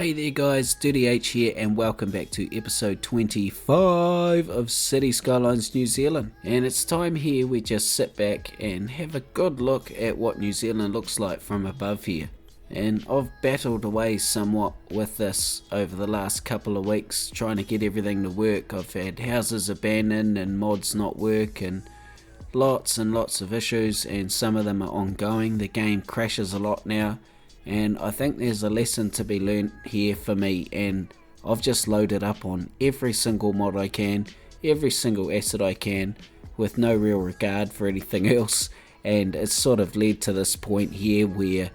Hey there guys, Dirty H here and welcome back to episode 25 of City Skylines New Zealand. And it's time here we just sit back and have a good look at what New Zealand looks like from above here. And I've battled away somewhat with this over the last couple of weeks, trying to get everything to work. I've had houses abandoned and mods not work and lots of issues, and some of them are ongoing. The game crashes a lot now. And I think there's a lesson to be learnt here for me, and I've just loaded up on every single mod I can, every single asset I can, with no real regard for anything else. And it's sort of led to this point here where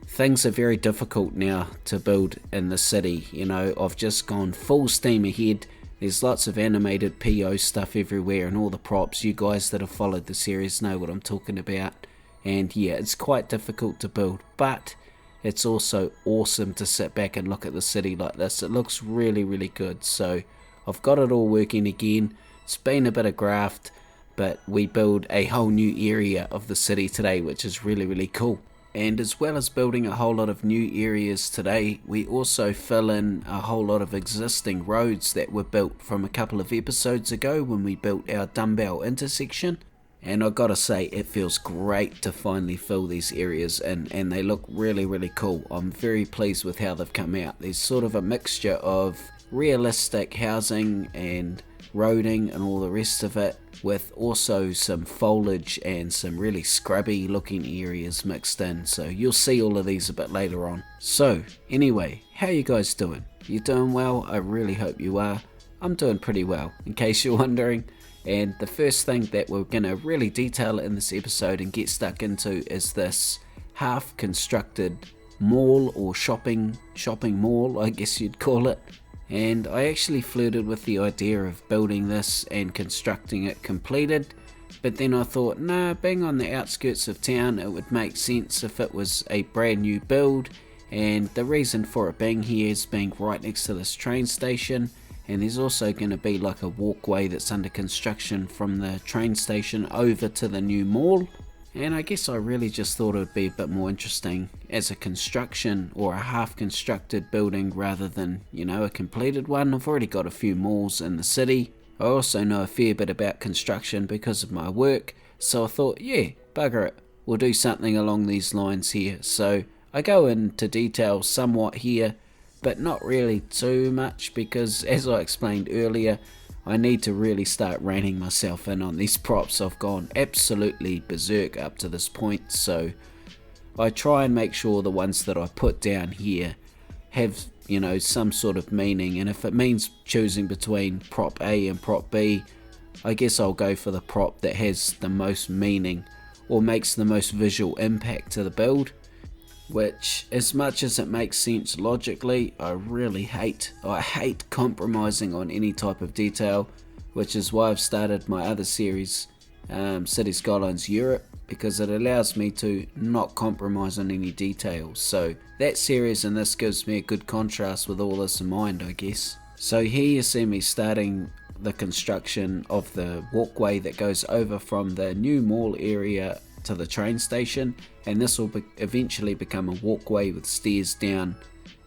things are very difficult now to build in the city. You know, I've just gone full steam ahead. There's lots of animated PO stuff everywhere and all the props. You guys that have followed the series know what I'm talking about. And yeah, it's quite difficult to build, but it's also awesome to sit back and look at the city like this. It looks really good. So I've got it all working again. It's been a bit of graft, but we build a whole new area of the city today, which is really cool. And as well as building a whole lot of new areas today, we also fill in a whole lot of existing roads that were built from a couple of episodes ago when we built our dumbbell intersection. And I gotta say, it feels great to finally fill these areas in, and they look really cool. I'm very pleased with how they've come out. There's sort of a mixture of realistic housing and roading and all the rest of it, with also some foliage and some really scrubby looking areas mixed in. So you'll see all of these a bit later on. So anyway, how you guys doing? You doing well? I really hope you are. I'm doing pretty well, in case you're wondering. And the first thing that we're going to really detail in this episode and get stuck into is this half constructed mall, or shopping mall, I guess you'd call it. And I actually flirted with the idea of building this and constructing it completed, but then I thought, nah, being on the outskirts of town, it would make sense if it was a brand new build. And the reason for it being here is being right next to this train station. And there's also going to be like a walkway that's under construction from the train station over to the new mall. And I guess I really just thought it would be a bit more interesting as a construction or a half constructed building rather than, you know, a completed one. I've already got a few malls in the city. I also know a fair bit about construction because of my work. So I thought, yeah, bugger it, we'll do something along these lines here. So I go into detail somewhat here, but not really too much, because as I explained earlier, I need to really start reining myself in on these props. I've gone absolutely berserk up to this point, so I try and make sure the ones that I put down here have, you know, some sort of meaning. And if it means choosing between prop A and prop B, I guess I'll go for the prop that has the most meaning or makes the most visual impact to the build. Which, as much as it makes sense logically, I hate compromising on any type of detail, which is why I've started my other series, City Skylines Europe, because it allows me to not compromise on any details. So that series and this gives me a good contrast with all this in mind, I guess. So here you see me starting the construction of the walkway that goes over from the new mall area to the train station, and this will eventually become a walkway with stairs down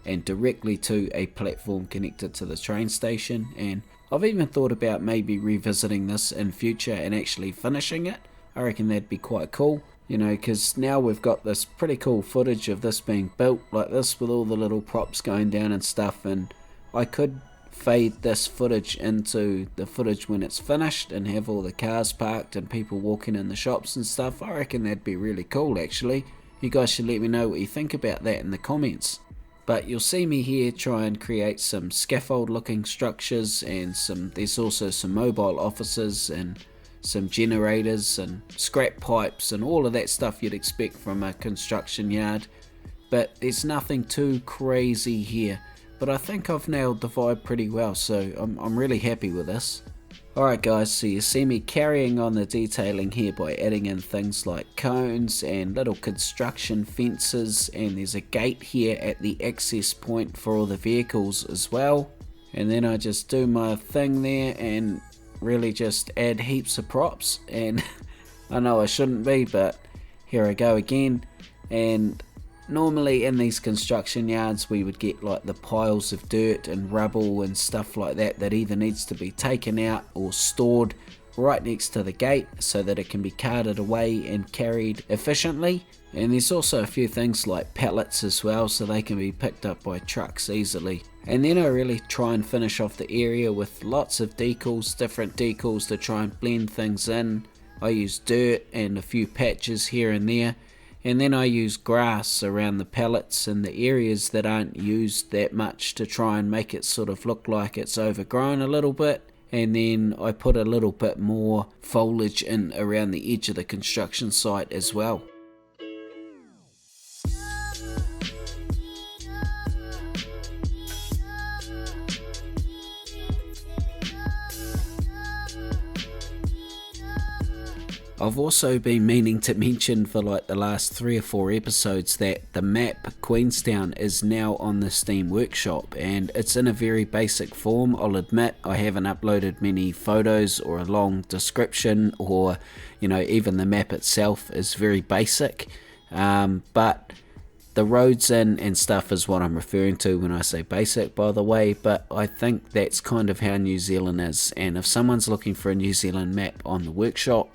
and directly to a platform connected to the train station. And I've even thought about maybe revisiting this in future and actually finishing it. I reckon that'd be quite cool, you know, because now we've got this pretty cool footage of this being built like this with all the little props going down and stuff, and I could fade this footage into the footage when it's finished and have all the cars parked and people walking in the shops and stuff. I reckon that'd be really cool actually. You guys should let me know what you think about that in the comments. But you'll see me here try and create some scaffold looking structures, and there's also some mobile offices and some generators and scrap pipes and all of that stuff you'd expect from a construction yard. But there's nothing too crazy here. But I think I've nailed the vibe pretty well, so I'm really happy with this. Alright guys, so you see me carrying on the detailing here by adding in things like cones and little construction fences, and there's a gate here at the access point for all the vehicles as well. And then I just do my thing there and really just add heaps of props, and I know I shouldn't be, but here I go again. And normally in these construction yards we would get like the piles of dirt and rubble and stuff like that either needs to be taken out or stored right next to the gate so that it can be carted away and carried efficiently. And there's also a few things like pallets as well, so they can be picked up by trucks easily. And then I really try and finish off the area with lots of decals, different decals to try and blend things in. I use dirt and a few patches here and there, and then I use grass around the pallets and the areas that aren't used that much to try and make it sort of look like it's overgrown a little bit. And then I put a little bit more foliage in around the edge of the construction site as well. I've also been meaning to mention for like the last 3 or 4 episodes that the map Queenstown is now on the Steam Workshop, and it's in a very basic form. I'll admit I haven't uploaded many photos or a long description, or even the map itself is very basic, but the roads and stuff is what I'm referring to when I say basic, by the way. But I think that's kind of how New Zealand is, and if someone's looking for a New Zealand map on the workshop,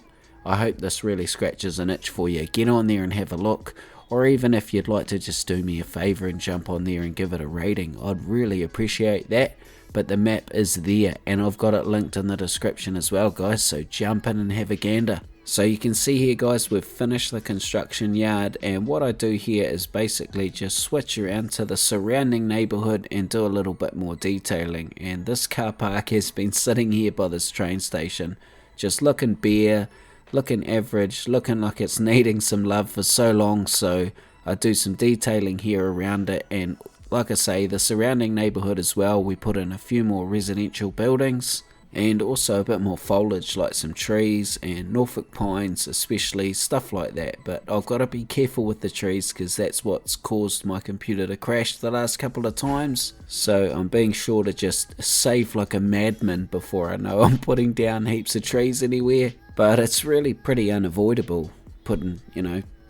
I hope this really scratches an itch for you. Get on there and have a look, or even if you'd like to just do me a favour and jump on there and give it a rating, I'd really appreciate that. But the map is there, and I've got it linked in the description as well, guys, so jump in and have a gander. So you can see here, guys, we've finished the construction yard, and what I do here is basically just switch around to the surrounding neighbourhood and do a little bit more detailing. And this car park has been sitting here by this train station, just looking bare, looking average, looking like it's needing some love for so long, so I do some detailing here around it. And like I say, the surrounding neighbourhood as well, we put in a few more residential buildings and also a bit more foliage like some trees and Norfolk pines especially, stuff like that. But I've got to be careful with the trees because that's what's caused my computer to crash the last couple of times, so I'm being sure to just save like a madman before I know I'm putting down heaps of trees anywhere. But it's really pretty unavoidable. Putting,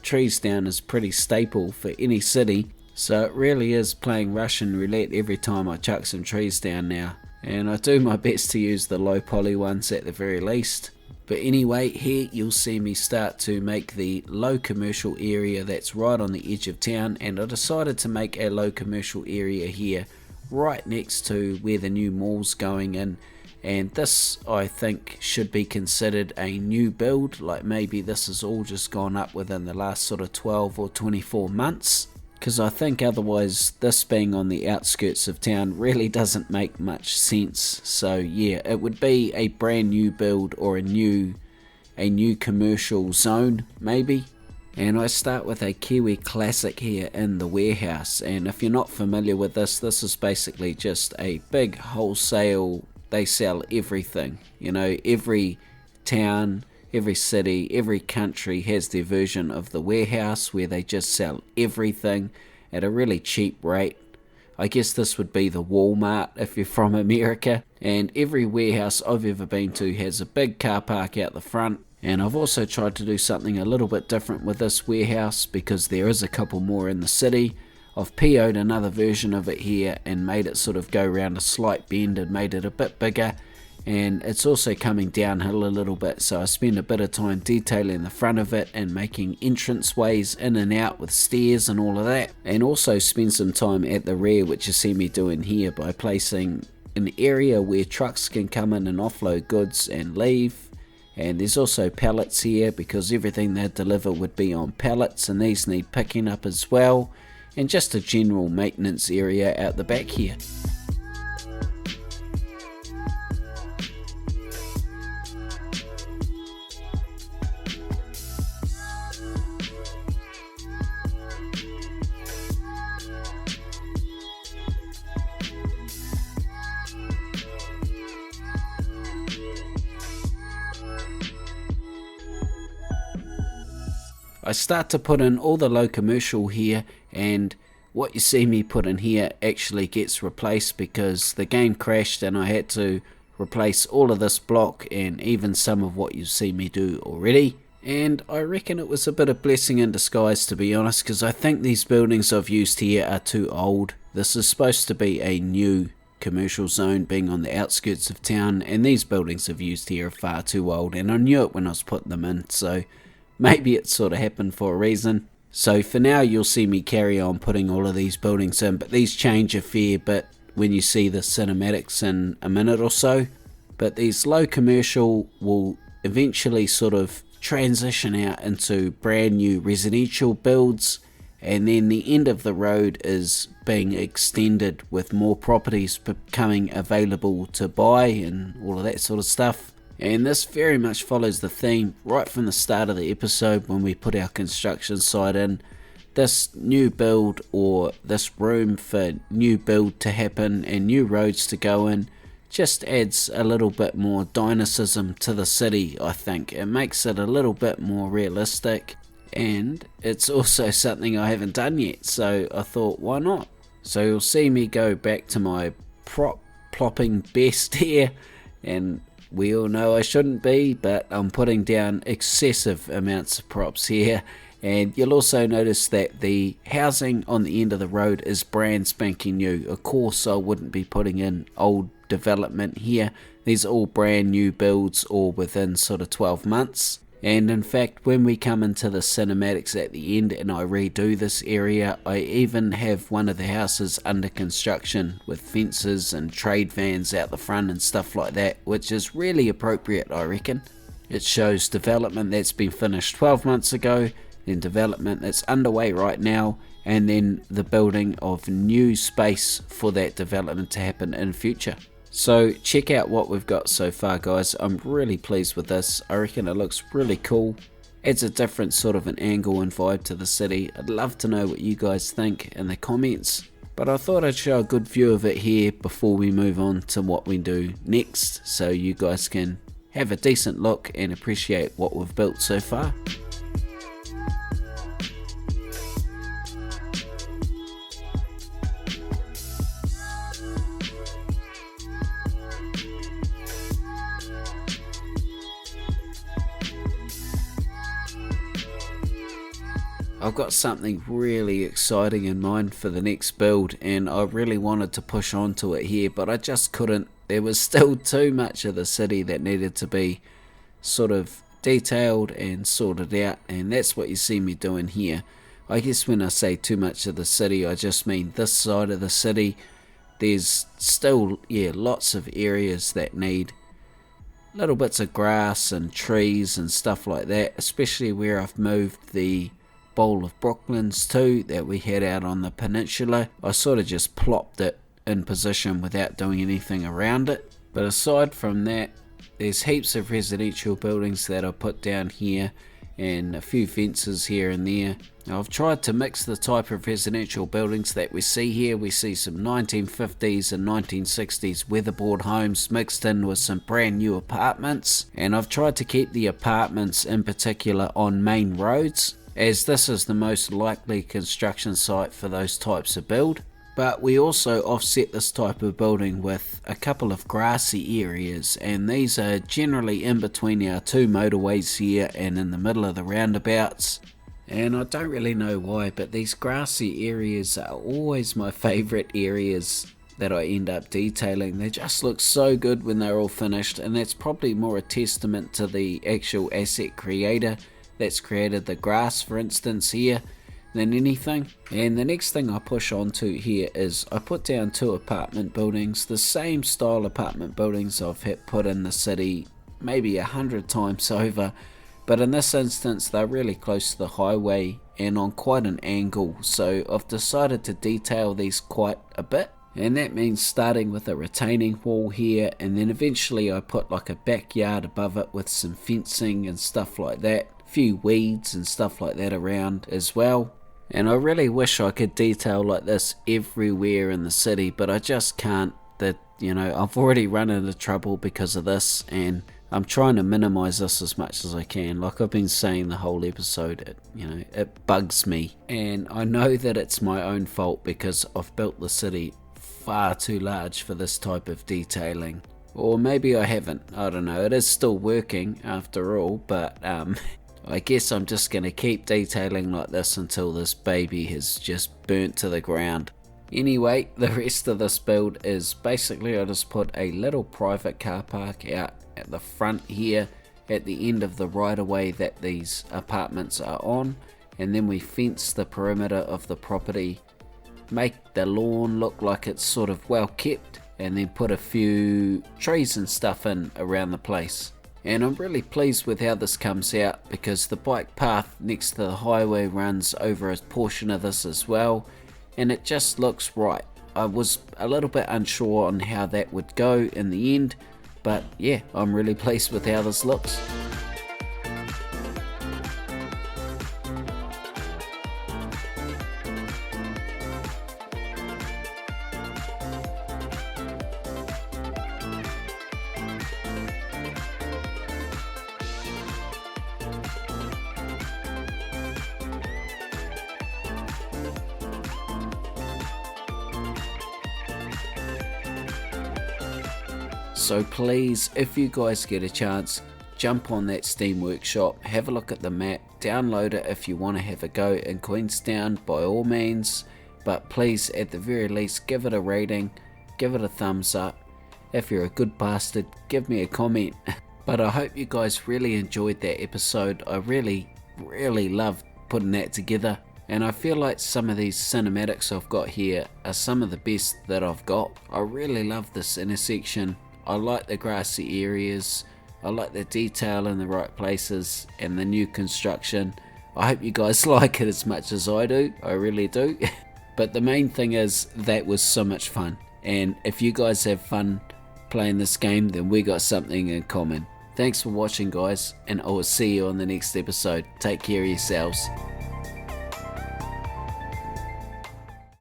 trees down is pretty staple for any city. So it really is playing Russian roulette every time I chuck some trees down now. And I do my best to use the low poly ones at the very least. But anyway, here you'll see me start to make the low commercial area that's right on the edge of town. And I decided to make a low commercial area here right next to where the new mall's going in. And this, I think, should be considered a new build, like maybe this has all just gone up within the last sort of 12 or 24 months, because I think otherwise this being on the outskirts of town really doesn't make much sense. So yeah, it would be a brand new build or a new commercial zone maybe. And I start with a Kiwi classic here in the warehouse, and if you're not familiar with this is basically just a big wholesale. They sell everything, every town, every city, every country has their version of the warehouse where they just sell everything at a really cheap rate. I guess this would be the Walmart if you're from America. And every warehouse I've ever been to has a big car park out the front. And I've also tried to do something a little bit different with this warehouse because there is a couple more in the city. I've PO'd another version of it here and made it sort of go around a slight bend and made it a bit bigger, and it's also coming downhill a little bit, so I spend a bit of time detailing the front of it and making entrance ways in and out with stairs and all of that, and also spend some time at the rear, which you see me doing here by placing an area where trucks can come in and offload goods and leave. And there's also pallets here because everything they deliver would be on pallets, and these need picking up as well. And just a general maintenance area out the back here. I start to put in all the low commercial here, and what you see me put in here actually gets replaced because the game crashed and I had to replace all of this block and even some of what you see me do already. And I reckon it was a bit of blessing in disguise, to be honest, because I think these buildings I've used here are too old. This is supposed to be a new commercial zone being on the outskirts of town, and these buildings I've used here are far too old, and I knew it when I was putting them in, so maybe it sort of happened for a reason. So for now you'll see me carry on putting all of these buildings in, but these change a fair bit when you see the cinematics in a minute or so. But these low commercial will eventually sort of transition out into brand new residential builds, and then the end of the road is being extended with more properties becoming available to buy and all of that sort of stuff. And this very much follows the theme right from the start of the episode when we put our construction site in. This new build, or this room for new build to happen and new roads to go in, just adds a little bit more dynamism to the city. I think it makes it a little bit more realistic, and it's also something I haven't done yet, so I thought, why not? So you'll see me go back to my prop plopping best here, and we all know I shouldn't be, but I'm putting down excessive amounts of props here. And you'll also notice that the housing on the end of the road is brand spanking new. Of course I wouldn't be putting in old development here. These are all brand new builds, all within sort of 12 months. And in fact, when we come into the cinematics at the end and I redo this area, I even have one of the houses under construction with fences and trade vans out the front and stuff like that, which is really appropriate, I reckon. It shows development that's been finished 12 months ago, then development that's underway right now, and then the building of new space for that development to happen in future. So check out what we've got so far, guys. I'm really pleased with this. I reckon it looks really cool. Adds a different sort of an angle and vibe to the city. I'd love to know what you guys think in the comments, but I thought I'd show a good view of it here before we move on to what we do next, so you guys can have a decent look and appreciate what we've built so far. I've got something really exciting in mind for the next build, and I really wanted to push onto it here, but I just couldn't. There was still too much of the city that needed to be sort of detailed and sorted out, and that's what you see me doing here. I guess when I say too much of the city, I just mean this side of the city. There's still, lots of areas that need little bits of grass and trees and stuff like that, especially where I've moved the bowl of Brooklands too that we had out on the peninsula. I sort of just plopped it in position without doing anything around it. But aside from that, there's heaps of residential buildings that I put down here and a few fences here and there. Now, I've tried to mix the type of residential buildings that we see here. We see some 1950s and 1960s weatherboard homes mixed in with some brand new apartments, and I've tried to keep the apartments in particular on main roads, as this is the most likely construction site for those types of build. But we also offset this type of building with a couple of grassy areas, and these are generally in between our two motorways here and in the middle of the roundabouts. And I don't really know why, but these grassy areas are always my favourite areas that I end up detailing. They just look so good when they're all finished, and that's probably more a testament to the actual asset creator that's created the grass, for instance, here, than anything. And the next thing I push onto here is I put down two apartment buildings, the same style apartment buildings I've put in the city maybe 100 times over, but in this instance they're really close to the highway and on quite an angle, so I've decided to detail these quite a bit. And that means starting with a retaining wall here, and then eventually I put like a backyard above it with some fencing and stuff like that, a few weeds and stuff like that around as well. And I really wish I could detail like this everywhere in the city, but I just can't. I've already run into trouble because of this, and I'm trying to minimize this as much as I can. Like I've been saying the whole episode, it bugs me, and I know that it's my own fault because I've built the city far too large for this type of detailing. Or maybe I haven't, I don't know. It is still working after all, but I guess I'm just going to keep detailing like this until this baby has just burnt to the ground. Anyway, the rest of this build is basically I just put a little private car park out at the front here at the end of the right of way that these apartments are on, and then we fence the perimeter of the property, make the lawn look like it's sort of well kept, and then put a few trees and stuff in around the place. And I'm really pleased with how this comes out, because the bike path next to the highway runs over a portion of this as well, and it just looks right. I was a little bit unsure on how that would go in the end, but yeah, I'm really pleased with how this looks. So please, if you guys get a chance, jump on that Steam Workshop, have a look at the map, download it if you want to have a go in Queenstown by all means, but please at the very least give it a rating, give it a thumbs up. If you're a good bastard, give me a comment. But I hope you guys really enjoyed that episode. I really loved putting that together, and I feel like some of these cinematics I've got here are some of the best that I've got. I really love this intersection. I like the grassy areas, I like the detail in the right places and the new construction. I hope you guys like it as much as I do, I really do. But the main thing is that was so much fun, and if you guys have fun playing this game, then we got something in common. Thanks for watching guys, and I will see you on the next episode. Take care of yourselves.